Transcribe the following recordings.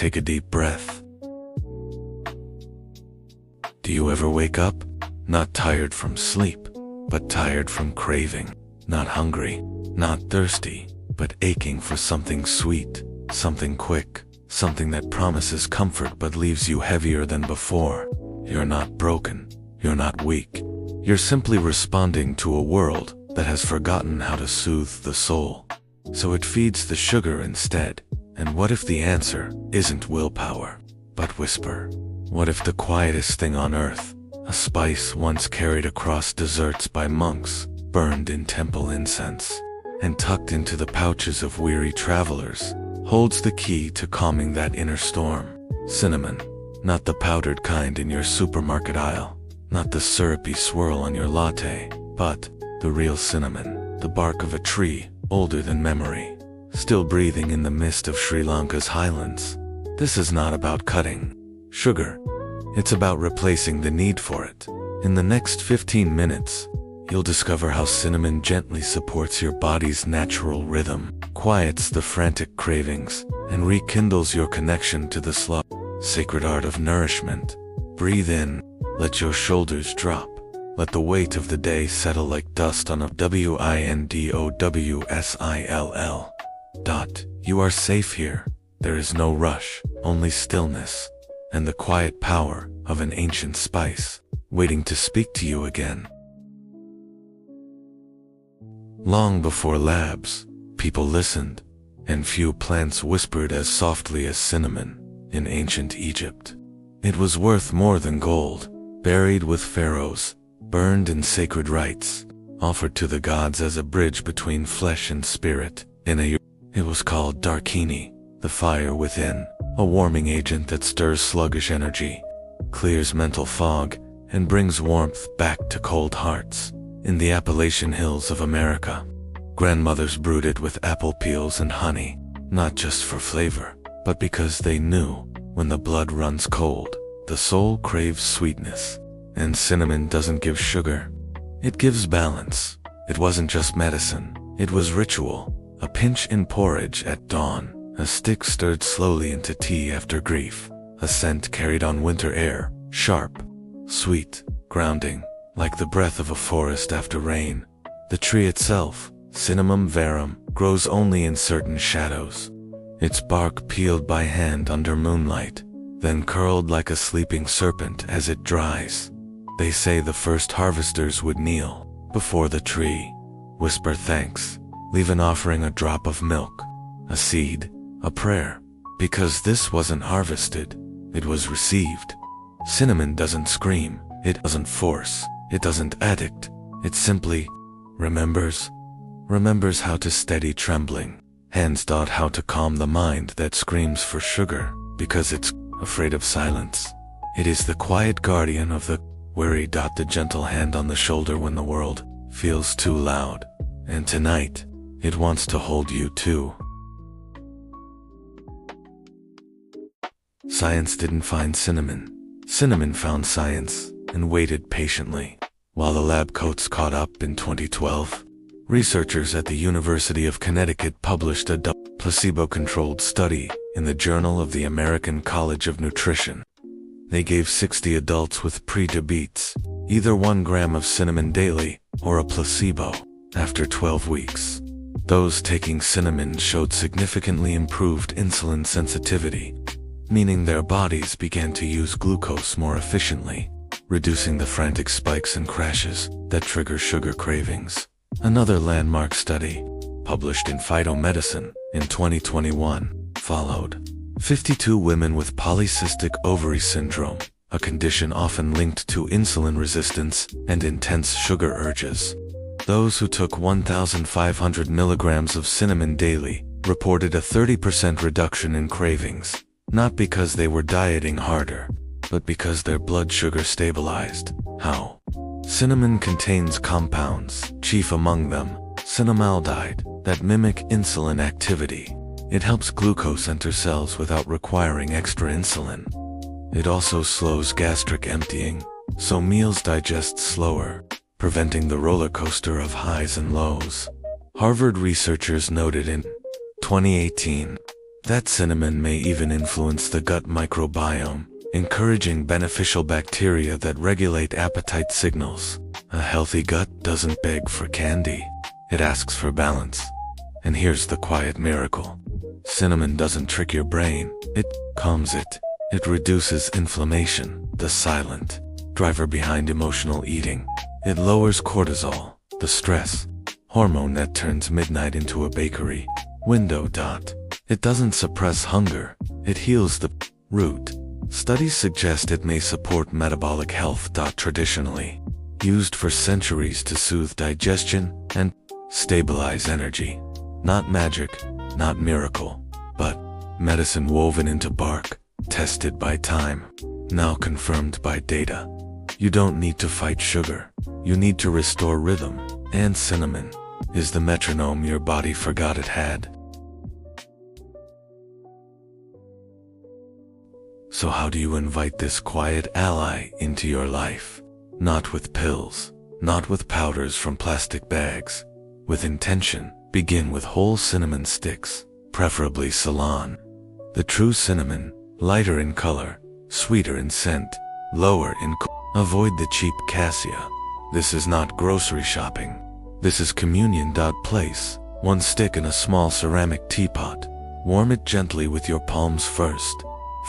Take a deep breath. Do you ever wake up? Not tired from sleep, but tired from craving. Not hungry, not thirsty, but aching for something sweet, something quick, something that promises comfort but leaves you heavier than before. You're not broken. You're not weak. You're simply responding to a world that has forgotten how to soothe the soul. So it feeds the sugar instead. And what if the answer isn't willpower, but whisper? What if the quietest thing on earth, a spice once carried across deserts by monks, burned in temple incense, and tucked into the pouches of weary travelers, holds the key to calming that inner storm? Cinnamon. Not the powdered kind in your supermarket aisle, not the syrupy swirl on your latte, but the real cinnamon, the bark of a tree older than memory, still breathing in the mist of Sri Lanka's highlands. This is not about cutting sugar. It's about replacing the need for it. In the next 15 minutes, you'll discover how cinnamon gently supports your body's natural rhythm, quiets the frantic cravings, and rekindles your connection to the slow, sacred art of nourishment. Breathe in, let your shoulders drop, let the weight of the day settle like dust on a windowsill. You are safe here. There is no rush, only stillness, and the quiet power of an ancient spice, waiting to speak to you again. Long before labs, people listened, and few plants whispered as softly as cinnamon in ancient Egypt. It was worth more than gold, buried with pharaohs, burned in sacred rites, offered to the gods as a bridge between flesh and spirit. It was called Darkini, the fire within, a warming agent that stirs sluggish energy, clears mental fog, and brings warmth back to cold hearts. In the Appalachian Hills of America, grandmothers brewed it with apple peels and honey, not just for flavor, but because they knew when the blood runs cold, the soul craves sweetness. And cinnamon doesn't give sugar. It gives balance. It wasn't just medicine. It was ritual. A pinch in porridge at dawn, a stick stirred slowly into tea after grief, a scent carried on winter air, sharp, sweet, grounding, like the breath of a forest after rain. The tree itself, Cinnamon verum, grows only in certain shadows. Its bark peeled by hand under moonlight, then curled like a sleeping serpent as it dries. They say the first harvesters would kneel before the tree, whisper thanks, leave an offering, a drop of milk, a seed, a prayer, because this wasn't harvested, it was received. Cinnamon doesn't scream, it doesn't force, it doesn't addict, it simply remembers how to steady trembling hands, how to calm the mind that screams for sugar because it's afraid of silence. It is the quiet guardian of the weary, the gentle hand on the shoulder when the world feels too loud. And tonight, it wants to hold you too. Science didn't find cinnamon. Cinnamon found science and waited patiently. While the lab coats caught up in 2012, researchers at the University of Connecticut published a placebo-controlled study in the Journal of the American College of Nutrition. They gave 60 adults with pre-diabetes either 1 gram of cinnamon daily or a placebo. After 12 weeks, those taking cinnamon showed significantly improved insulin sensitivity, meaning their bodies began to use glucose more efficiently, reducing the frantic spikes and crashes that trigger sugar cravings. Another landmark study, published in Phytomedicine in 2021, followed 52 women with polycystic ovary syndrome, a condition often linked to insulin resistance and intense sugar urges. Those who took 1,500 milligrams of cinnamon daily reported a 30% reduction in cravings, not because they were dieting harder, but because their blood sugar stabilized. How? Cinnamon contains compounds, chief among them, cinnamaldehyde, that mimic insulin activity. It helps glucose enter cells without requiring extra insulin. It also slows gastric emptying, so meals digest slower, preventing the roller coaster of highs and lows. Harvard researchers noted in 2018 That cinnamon may even influence the gut microbiome, encouraging beneficial bacteria that regulate appetite signals. A healthy gut doesn't beg for candy. It asks for balance. And here's the quiet miracle. Cinnamon doesn't trick your brain, it calms it. It reduces inflammation, the silent driver behind emotional eating. It lowers cortisol, the stress hormone that turns midnight into a bakery window. It doesn't suppress hunger, it heals the root. Studies suggest it may support metabolic health. Traditionally used for centuries to soothe digestion and stabilize energy. Not magic, not miracle, but medicine woven into bark, tested by time, now confirmed by data. You don't need to fight sugar, you need to restore rhythm, and cinnamon is the metronome your body forgot it had. So how do you invite this quiet ally into your life? Not with pills, not with powders from plastic bags. With intention, begin with whole cinnamon sticks, preferably Ceylon. The true cinnamon, lighter in color, sweeter in scent, lower in avoid the cheap cassia. This is not grocery shopping. This is communion. Place one stick in a small ceramic teapot. Warm it gently with your palms first.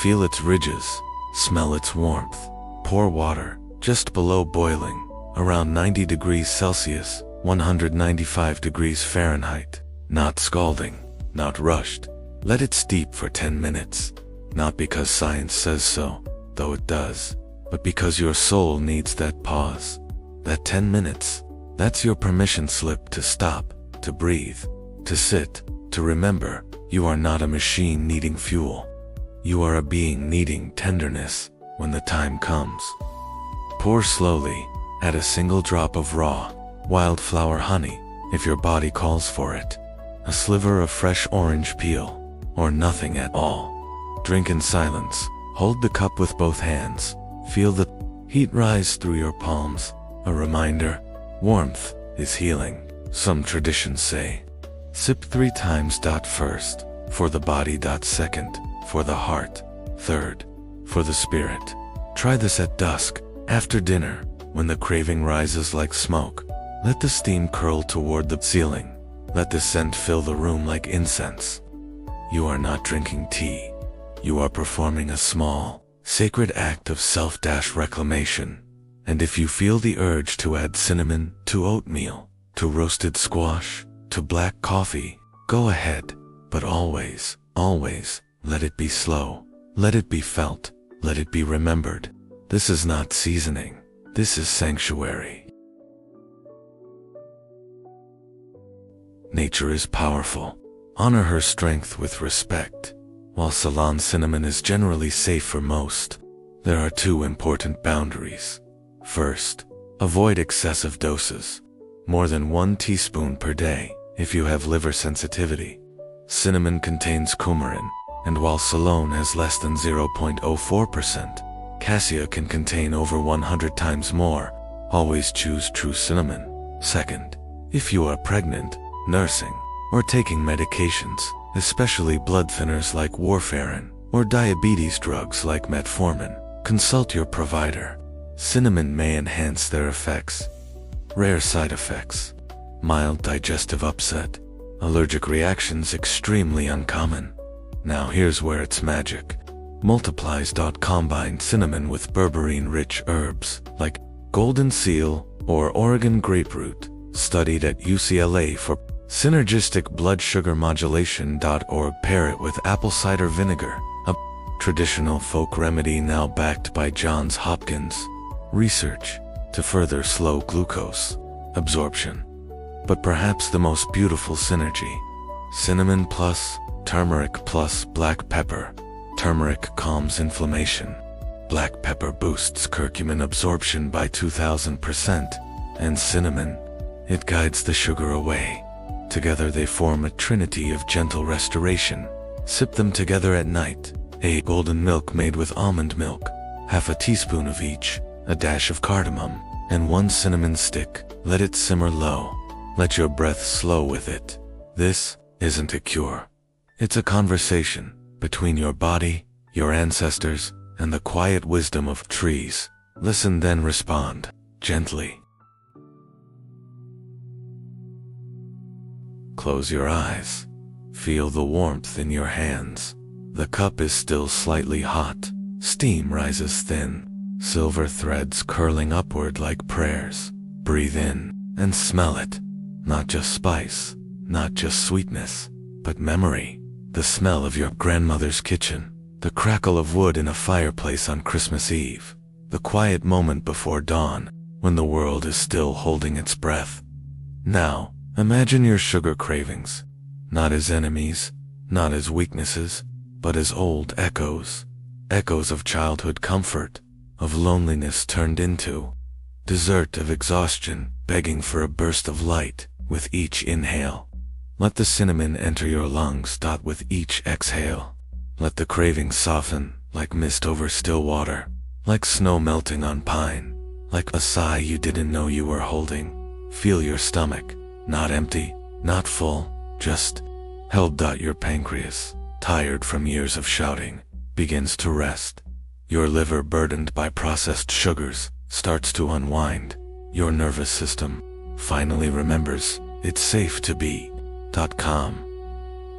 Feel its ridges, smell its warmth. Pour water, just below boiling, around 90 degrees Celsius, 195 degrees Fahrenheit. Not scalding, not rushed. Let it steep for 10 minutes. Not because science says so, though it does, but because your soul needs that pause. That 10 minutes, that's your permission slip to stop, to breathe, to sit, to remember, you are not a machine needing fuel. You are a being needing tenderness when the time comes. Pour slowly, add a single drop of raw, wildflower honey, if your body calls for it. A sliver of fresh orange peel, or nothing at all. Drink in silence, hold the cup with both hands. Feel the heat rise through your palms. A reminder, warmth is healing. Some traditions say, sip 3 times. First, for the body. Second, for the heart. Third, for the spirit. Try this at dusk, after dinner, when the craving rises like smoke. Let the steam curl toward the ceiling. Let the scent fill the room like incense. You are not drinking tea. You are performing a small, sacred act of self-reclamation. And if you feel the urge to add cinnamon to oatmeal, to roasted squash, to black coffee, go ahead. But always, always, let it be slow. Let it be felt. Let it be remembered. This is not seasoning. This is sanctuary. Nature is powerful. Honor her strength with respect. While Ceylon cinnamon is generally safe for most, there are 2 important boundaries. First, avoid excessive doses. More than 1 teaspoon per day if you have liver sensitivity. Cinnamon contains coumarin, and while Ceylon has less than 0.04%, cassia can contain over 100 times more. Always choose true cinnamon. Second, if you are pregnant, nursing, or taking medications, especially blood thinners like warfarin, or diabetes drugs like metformin, consult your provider. Cinnamon may enhance their effects. Rare side effects: mild digestive upset, allergic reactions extremely uncommon. Now here's where it's magic. Multiplies. Combine cinnamon with berberine-rich herbs like golden seal or Oregon grapefruit, studied at UCLA for synergistic blood sugar modulation. Pair it with apple cider vinegar, a traditional folk remedy now backed by Johns Hopkins research to further slow glucose absorption. But perhaps the most beautiful synergy: cinnamon plus turmeric plus black pepper. Turmeric calms inflammation. Black pepper boosts curcumin absorption by 2000%. And cinnamon, it guides the sugar away. Together they form a trinity of gentle restoration. Sip them together at night. A golden milk made with almond milk, half a teaspoon of each, a dash of cardamom, and 1 cinnamon stick. Let it simmer low. Let your breath slow with it. This isn't a cure. It's a conversation between your body, your ancestors, and the quiet wisdom of trees. Listen, then respond gently. Close your eyes. Feel the warmth in your hands. The cup is still slightly hot. Steam rises thin, silver threads curling upward like prayers. Breathe in and smell it. Not just spice, not just sweetness, but memory. The smell of your grandmother's kitchen, the crackle of wood in a fireplace on Christmas Eve, the quiet moment before dawn, when the world is still holding its breath. Now, imagine your sugar cravings, not as enemies, not as weaknesses, but as old echoes. Echoes of childhood comfort, of loneliness turned into dessert, of exhaustion begging for a burst of light with each inhale. Let the cinnamon enter your lungs. With each exhale, let the craving soften like mist over still water, like snow melting on pine, like a sigh you didn't know you were holding. Feel your stomach, not empty, not full, just held. Your pancreas, tired from years of shouting, begins to rest. Your liver, burdened by processed sugars, starts to unwind. Your nervous system finally remembers it's safe to be calm.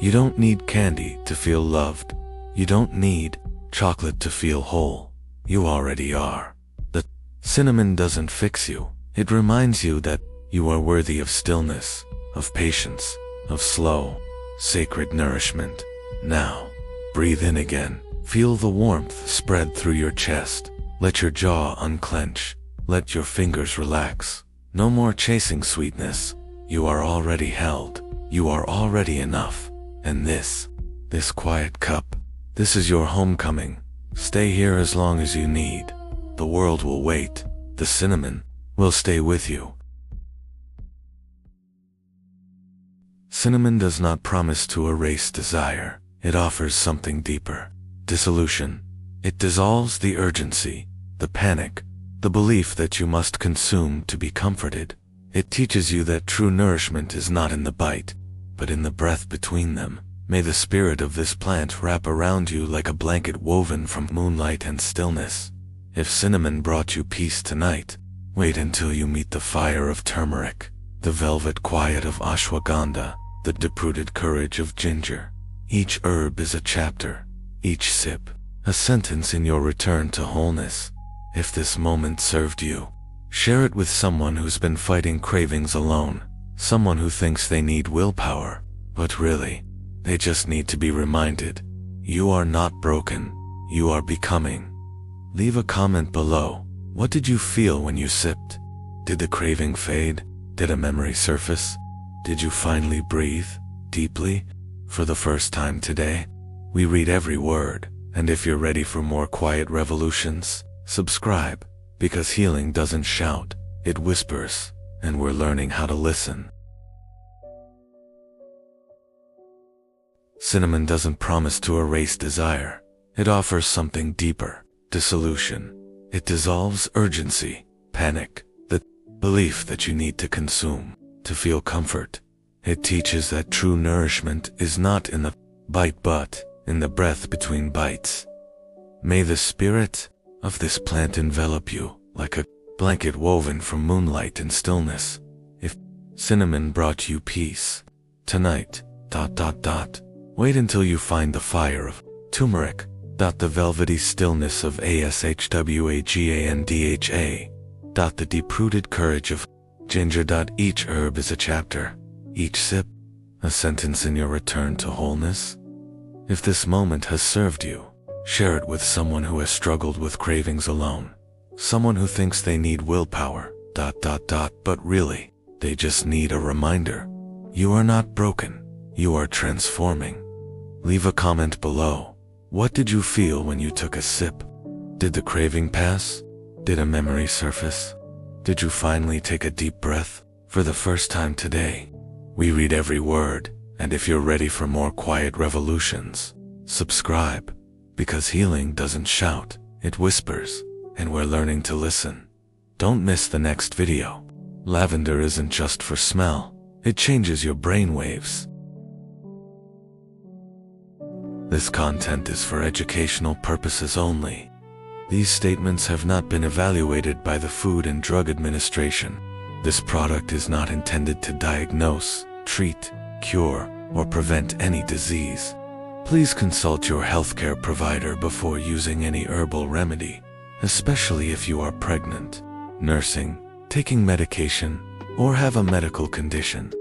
You don't need candy to feel loved. You don't need chocolate to feel whole. You already are. The cinnamon doesn't fix you. It reminds you that you are worthy of stillness, of patience, of slow, sacred nourishment. Now, breathe in again. Feel the warmth spread through your chest. Let your jaw unclench. Let your fingers relax. No more chasing sweetness. You are already held. You are already enough. And this quiet cup, this is your homecoming. Stay here as long as you need. The world will wait. The cinnamon will stay with you. Cinnamon does not promise to erase desire. It offers something deeper. Dissolution. It dissolves the urgency, the panic, the belief that you must consume to be comforted. It teaches you that true nourishment is not in the bite, but in the breath between them. May the spirit of this plant wrap around you like a blanket woven from moonlight and stillness. If cinnamon brought you peace tonight, wait until you meet the fire of turmeric, the velvet quiet of ashwagandha, the deep-rooted courage of ginger. Each herb is a chapter, each sip a sentence in your return to wholeness. If this moment served you, share it with someone who's been fighting cravings alone, someone who thinks they need willpower, but really, they just need to be reminded, you are not broken, you are becoming. Leave a comment below. What did you feel when you sipped? Did the craving fade? Did a memory surface? Did you finally breathe deeply for the first time today? We read every word, and if you're ready for more quiet revolutions, subscribe, because healing doesn't shout, it whispers, and we're learning how to listen. Cinnamon doesn't promise to erase desire. It offers something deeper, dissolution. It dissolves urgency, panic, the belief that you need to consume to feel comfort. It teaches that true nourishment is not in the bite but in the breath between bites. May the spirit of this plant envelop you like a blanket woven from moonlight and stillness. If cinnamon brought you peace tonight, wait until you find the fire of turmeric, the velvety stillness of ashwagandha, the deep-rooted courage of ginger. Each herb is a chapter, each sip a sentence in your return to wholeness. If this moment has served you, share it with someone who has struggled with cravings alone, someone who thinks they need willpower, but really, they just need a reminder. You are not broken, you are transforming. Leave a comment below. What did you feel when you took a sip? Did the craving pass? Did a memory surface? Did you finally take a deep breath for the first time today? We read every word, and if you're ready for more quiet revolutions, subscribe, because healing doesn't shout, it whispers, and we're learning to listen. Don't miss the next video. Lavender isn't just for smell, it changes your brain waves. This content is for educational purposes only. These statements have not been evaluated by the Food and Drug Administration. This product is not intended to diagnose, treat, cure, or prevent any disease. Please consult your healthcare provider before using any herbal remedy, especially if you are pregnant, nursing, taking medication, or have a medical condition.